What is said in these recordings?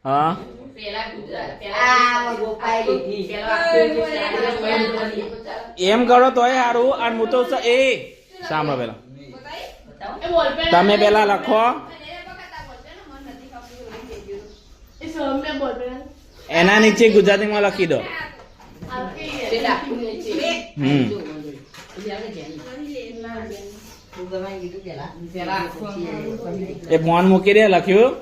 હા એમ કરો તોય સારું. અને હું તો એ સાંભળો પેલા તમે પેલા લખો એના નીચે ગુજરાતીમાં લખી દો. એ ફોન મૂકી દે લખ્યું.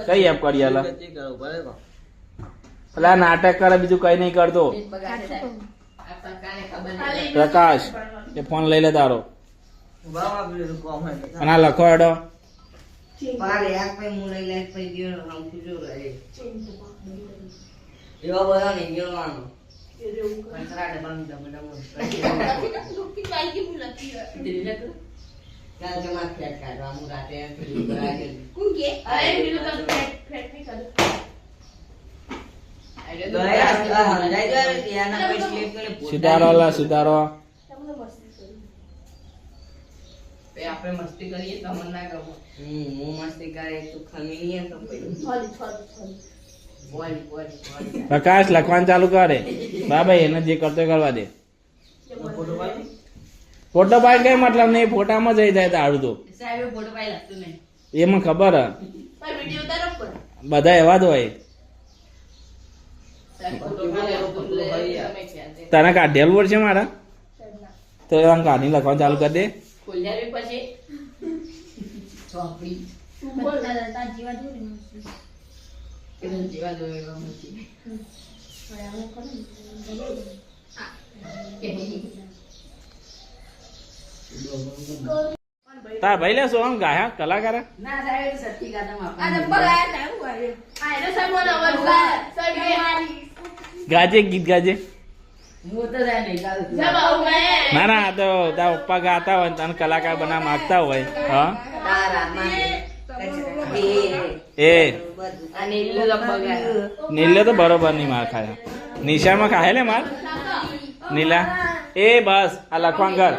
કઈ એપ કરી આલા પેલા નાટક કરે બીજું કઈ નહીં કરતો. પ્રકાશ એ ફોન લઈ લે તારો અને આ લખો હેડો. સુધારો લા સુધારો. આપણે મસ્તી કરીએ તો મને ના ગમે. હું મસ્તી કરે તું ખમી નહીં તો પ્રકાશ લખવાનું ચાલુ કરે. બાબા એને જે કરતો કરવા દે. ફોટો પાડી કઈ મતલબ નહીં, ફોટામાં જઈ જાય તારું તો એમાં ખબર બધા એવા જ હોય. તને કાઢેલું પડશે મારા તો એવા કાઢી લખવાનું ચાલુ કરી દે. તા ભાઈ લે સોહમ ગાયા કલાકાર ગાજે ગીત ગાજે. ના ના તો તારા પપ્પા ગાતા હોય તને કલાકાર બના માંગતા હોય. હા એ નીલે તો બરોબર નહીં માર ખાયા. નિશામાં ખાય લે માર નીલા. એ બસ આ લખવાનું કર.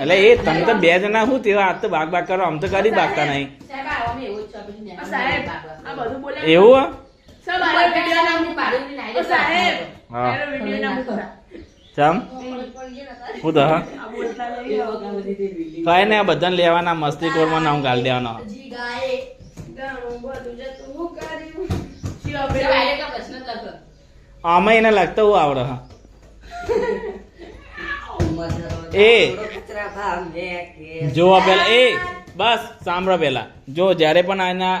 એટલે એ તમે તો બે જણા શું તેવા આજ તો ભાગ ભાગ કરો. આમ તો કદી ભાગતા નહીં. એવું ચમ હું તો કઈ ને બધાને લેવાના મસ્તી કોરમાં નામ ગાળી દેવાનો. આમાં એને લાગતા હું આવડે. હા એ જો પેલા એ બસ સાંભળો પેલા જો જયારે પણ આના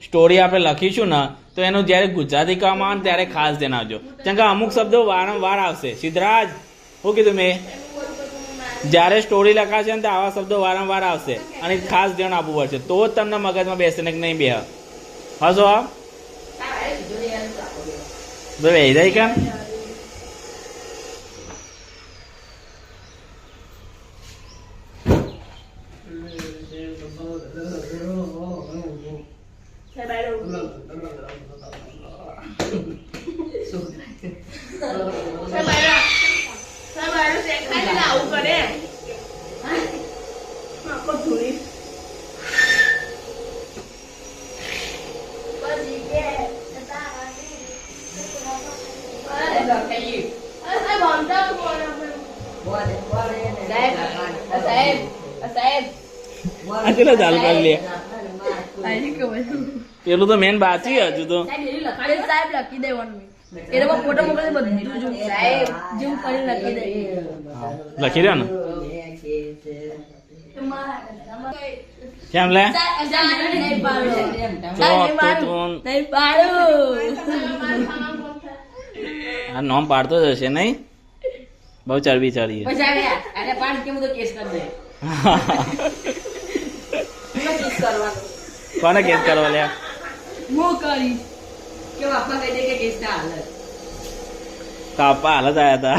સ્ટોરી આપણે લખીશું ને તો એનું જયારે ગુજરાતી કહેવામાં આવે ત્યારે ખાસ ધ્યાન આવજો. કેમ કે અમુક શબ્દો વારંવાર આવશે. સિદ્ધરાજ શું કીધું મેં? જયારે સ્ટોરી લખાશે ને તો આવા શબ્દો વારંવાર આવશે અને ખાસ ધ્યાન આપવું પડશે તો જ તમને મગજમાં બેસે ને કે નહીં બે હશો બે જાય કેમ કેટલા ચાલુ કરી લે. પેલું તો મેન બાકી હજુ તો લખી દેવાનું. ફોટો મોકલી બધું ઝૂમ કરીને લખી દે. લખી દે ને કેમ લે આ નોમ પાડતો જ હશે નહીં. બહુ ચરબી ચડી કોને કેસ કરવા લે કાપા હાલત આયા હતા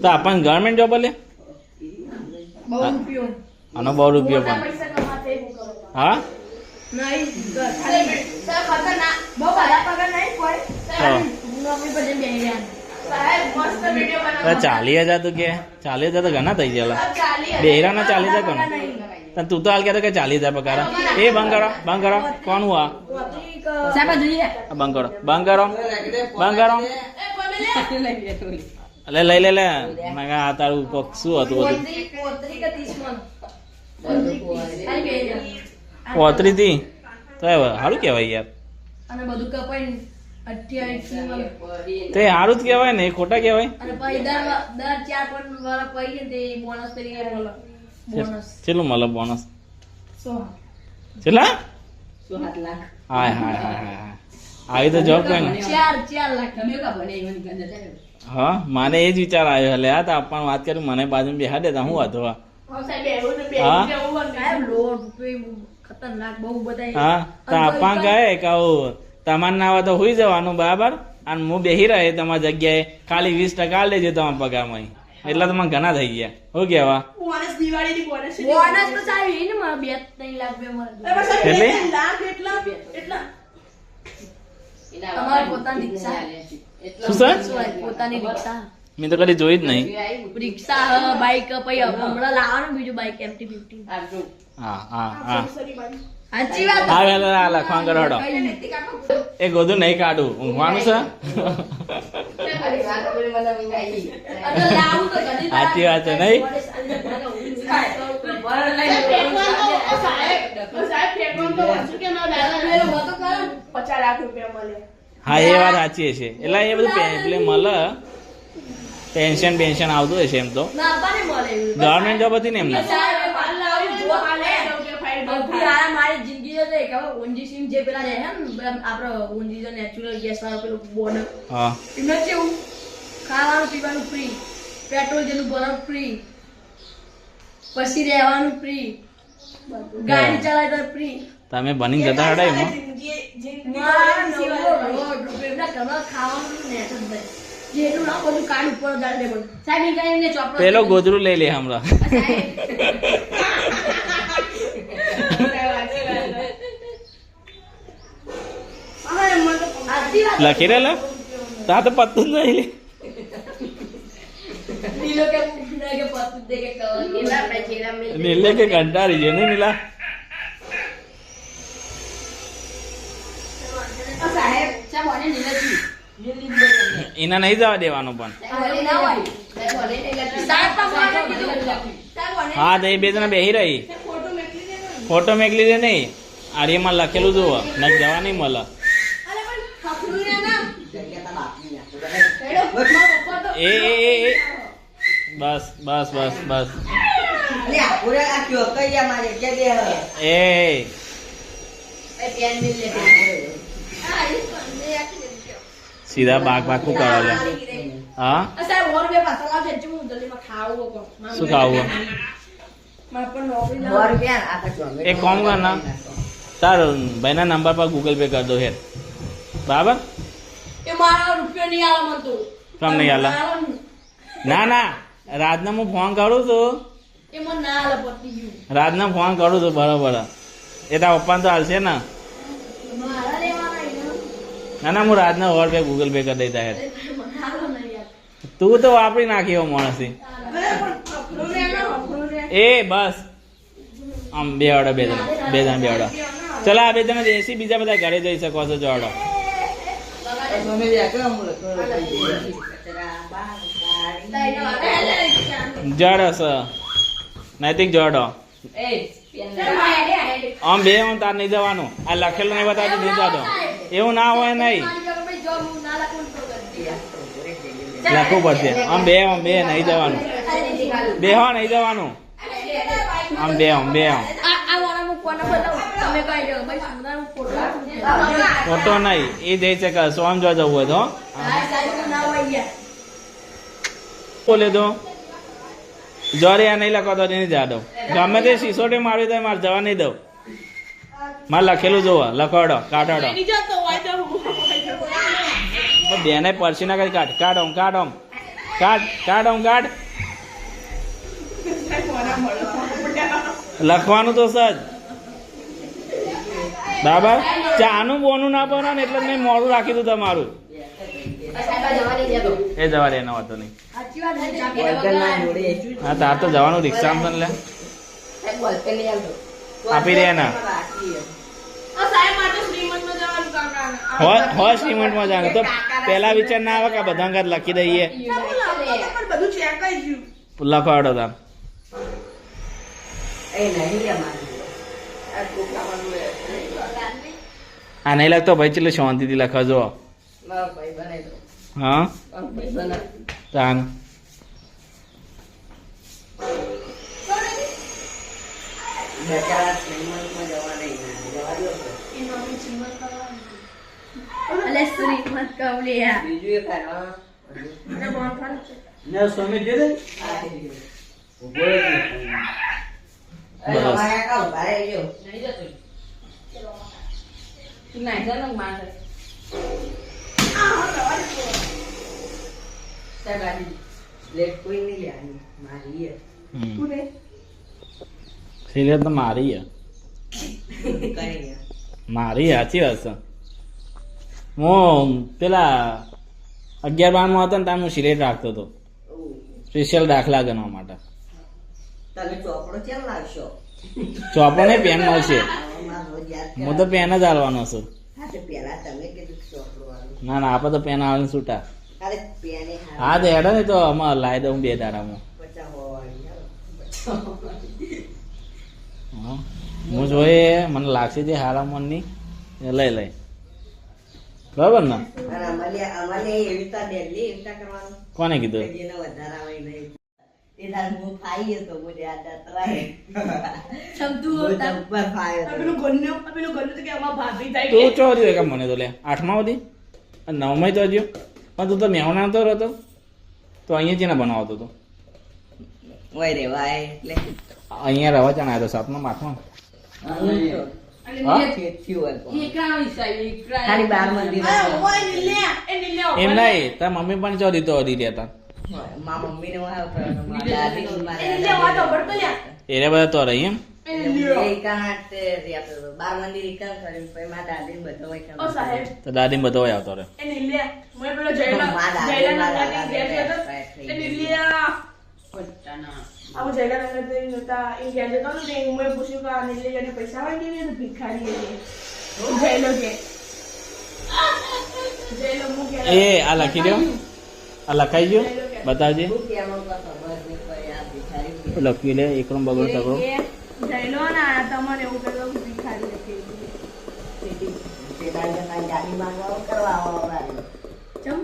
તો આપણને ગવર્મેન્ટ જોબ લે આનો બહુ રૂપિયો પણ હા નહીં ખાલી સાહેબ ખતરનાક બહુ બધા પગાર નહીં કોઈ હા. નોકરી પર જઈને બેહી રહ્યા સાહેબ મસ્ત વિડિયો તો બનાવો 40,000 તો કે 40,000 તો ઘણા થઈ ગયેલા બેહરાના 40,000 કોણ પણ તું તો હાલ કહેતો કે 40,000 પગાર એ બંધ કરો કોણ હું આ સાહેબ જોઈએ આ બંધ કરો લે લે મેં કહા આ તારું કોક શું હતું બધું પોતરી કે 30 મન ખાલી બેહી રહ્યા 35 થી તો એ સારું કહેવાય યાર અને બધું કપાઈ 28 મન તે સારું જ કહેવાય ને એ ખોટા કહેવાય અને પછી દર 4 વાળા પડી ને તે બોનસ તરીકે મળે બોનસ કેટલું મળે બોનસ 100 કેટલા 7 લાખ હાય આવી તો જોબ કોઈ ને 4 લાખ તમે કા ભણે એની ગંધ હા મને એ જ વિચાર આવ્યો એટલે આ તો આપણ વાત કરી મને બાજુ બેહા દેતા હું હતો આ સાહેબ એવું ને હા? સાહેબ લોટ રૂપિયા ખતરનાક બહુ બધા હા તો આપણ કહે કે આવું તમારે ના આવે તો હોઈ જવાનું બરાબર અને હું બેહી રહે તમારી જગ્યાએ ખાલી 20% લેજો તમારા પગારમાં એટલે તો મને ઘણા થઈ ગયા શું કેવા બોનસ તો ચાલી ને મારા 2-3 લાખ રૂપિયા મળે તમારી પોતાની રિક્ષા શું સર પોતાની રિક્ષા મેં તો કદી જોઈ જ નહીં રિક્ષા બાઈક પછી હમણાં લાવવાનું બીજું બાઈક MT-50 હા સાચી વાત હા વેલા આ લખવાનું કરો હડો એ ગોધું નહીં કાઢું ઊંઘવાનું છે સાચી વાત છે નહીં હા એ વાત સાચી છે એટલે એ બધું એટલે મળે પેન્શન આવતું હશે એમ તો ગવર્મેન્ટ જોબ હતી ને એમને મારી જિંદગી છે કે ઊંજી સિંહ જે પેલા રહે ને આપડે ઊંજી નેચરલ ગેસ વાળો પેલો બોર્ડ હા એમને કેવું ખાવાનું પીવાનું ફ્રી પેટ્રોલ જેનું ભરવાનું ફ્રી પછી રહેવાનું ફ્રી ગાડી ચલાવે તો ફ્રી તમે બની જતા હડા એમાં જેટલું ના બધું કાન ઉપર ગાડી દે સાહેબ એમને ચોપડો પેલો ગોદરું લઈ લે હમણાં લખી રે તા તો પત્તું જ નહીં નીલો કે પૂછના કે પત્તું દે કે કવર કેલા પેચેલા મે નીલે કે કંટાળી છે ને નીલા સાહેબ સાહેબ ઓને નીલાજી એના નહીં જવા દેવાનું પણ ના હોય સાહેબ તો મને કીધું સાહેબ ઓને હા તો એ બે જણા બેહી રહી ફોટો મેકલી દે નહીં આર્યમાં લખેલું જુઓ ન જવા નહીં મળે અરે પણ ખખડું ને ના એ બસ એ પેન મિલ લે સીધા બાગ શું કરો લે હા સાહેબ ઓર બે પાછા લાવજે હું જલ્દીમાં ખાવું કો શું ખાવું માર પણ નોકરી ના એક કામ કર ના તાર ભાઈના નંબર પર ગૂગલ પે કરી દો હેર બરાબર એ મારા રૂપિયો નહીં આલે મન તો કેમ નહીં આલે? ના રાજના હું ફોન કરું છું એ મને ના આલે પતી ગયું રાજના ફોન કરું છું બરાબર એ તારા પપ્પાને તો હાલશે ને મારા લેવાના એને ના હું રાજના ઓર પે ગૂગલ પે કરી દેતા હેર મને આલો નહીં યાર તું તો વાપરી નાખી એવો માણસ છે. અરે પણ ખખડું ને ના ખખડું ને એ બસ આમ બે ઓર્ડર બે જણા ચલો આ બે જણા દેશી બીજા બધા ઘરે જઈ શકો છો જોડો જડો સ નૈતિક જોડો આમ બે આમ તાર નહીં જવાનું આ લખેલું નહીં બતાવતું નહીં જતો એવું ના હોય નહીં લખવું પડશે આમ બે નહીં જવાનું બે હો નહીં જવાનું આમ બે ફોટો નહીં એ જઈ શકે સોમ જો જવું હોય તો બોલે તો જોરે આ નહીં લખો તો નહીં જા દઉં ગમે તે સિસોટે માર્યું તો મારે જવા નહીં દઉં મારે લખેલું જોવો લખોડો કાઢાડો બેને પરસી ના કરી કાઢ લખવાનું તો સજ બરાબર ચાનું બોનું ના બનો ને એટલે મેં મોડું રાખી દીધું તમારું એ જવા દે એનો વાંધો નહીં સાચી વાત છે. બોલપેનના જોડે શું હા તાર તો જવાનું રિક્ષામાં તને લે સાહેબ બોલપેન લઈ આવજો. આપી દે એના. બાકી છે. આ સાહેબ માટે શ્રીમંતમાં જવાનું કાકાને. હોય શ્રીમંતમાં જાણે તો પેલા વિચાર ના આવે કે આ બધા અંગાત લખી દઈએ પણ બધું ચેક કરી ગયું. લખવાડો તાર એ નહીં લે મારી. આ છોકરાવાનું એ. આ નહીં લખતો ભાઈ ચેટલે શાંતિથી લખવા જો મારો ભાઈ બનાવી દો. હા મારો ભાઈ બનાવી. તાન બેચારા શ્રીમંતમાં જવા નહીં ના. જવા દો તો. એનો અમે શ્રીમંત કરવાનું. અલે શ્રીમંત કવલિયા. બીજું એક આ. અને બોન ખાન છે. આ થઈ ગયું. ઉભો રહી ગયો. અરે બસ. અમારે કાકા ઉભા રહેજો. નહીં જતો. તું નાઈ જા ને માર. સાહેબ આજી લેટ કોઈ નહીં લેવાની. મારી એ. કોને? સિરિયસ તો મારી હે કઈ નહીં. મારી સાચી વાત છે હું પેલા 11-12 હતો ને ત્યાં હું સિરેટ રાખતો હતો સ્પેશિયલ દાખલા ગણવા માટે તમે ચોપડો કેમ લાવશો? ચોપડો પેન મળશે મારો રોજ યાદ હું તો પેન જ હાલવાનો છું હા તો પેલા તમે કીધું કે ચોપડો વાળું. ના ના આપણે તો પેન આવે છૂટા અરે પેને હા તો હેડો ને તો અમારે લાવી દઉં 2 દાડામાં 50 હોવાળી હાલો. હા. હું જોઈએ મને લાગશે તે હારા મનની એ લઈ લઈ બરાબર ને અને અમારે એવી રીતના ડેલી એવી રીતના કરવાનું કોને કીધું કે જેને વધારે આવે નહીં. એ તાર હું ખાઈ હતો મુજે આ દતરાય. શબ્દો હું હતા. ઉપર ખાયો હતો. પેલું ગન્યું તો કે આમાં ભાભી થાય તું કે ચો રહ્યો કે મને તો લે 8માં હતી 9માં તો હજુ પણ તું તો મેહણા તો હતો તો અહીંયા જેને બનાવતો હતો ઓય રે વાય એટલે અહીંયા રહેવા ચાણ આવ્યો 7માં 8માં અને હા? નીચે ખેતથી હોય તો. એકરા વિસાય એકરા. ખાલી 12 મંદિર અરે હતું. ઓય નીલ્યા એ નીલ્યા. એમ નહીં તાર મમ્મી પણ ચો દીધો હતી રહેતા મારા મમ્મીને હું આવતો હતો. મારા દાદી મારા એ નીલ્યા વાતો પડતો લ્યા. એને બધા તો રહી એમ એ નીલ્યા. એકાંત રહેતો હતો. 12 મંદિર એકાંત કર્યું. પછી મારા દાદીને બધો એકાંત. ઓ સાહેબ તો દાદી બધો હોય આવતો રહે એ નીલ્યા. મને પેલો મારા જયલા દાદી, જયલા મારા નાની ઘેર દાદી જતો. એ નીલ્યા. આવું જયલા નાના તે નતા એ ઘેર જતો ને તે મેં પૂછ્યું કે આ નીલ્યાને પૈસા હોય કેવી રીતે ભિખારી છે જયલો કે જયલો હું કે એ આ લખી દો આ લખાઈ ગયો બતાવજે શું કહેવાનું કાં ખબર નહીં પડે. આ ભિખારી લખી લે એકડો બગડો તગડો જયલો ને આ તમને એવું કહેતો કે ભિખારી હતી પેલા જણા ગાડી માંગવા કરવા આવો વાળી. ચમ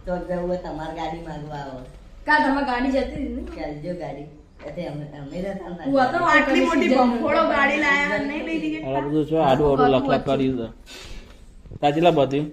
તો જવું હોય તમારે ગાડી માંગવા આવો. કા તમારી ગાડી જતી હતી ને ચાલજો ગાડી. એટલે અમે રહેતા ના. હું હતો આટલી મોટી બંફોડો ગાડી લાયા નહીં લઈ દીધી આ બધું છો આડું આડું લખ લખ કર્યું છે તાચીલા બધું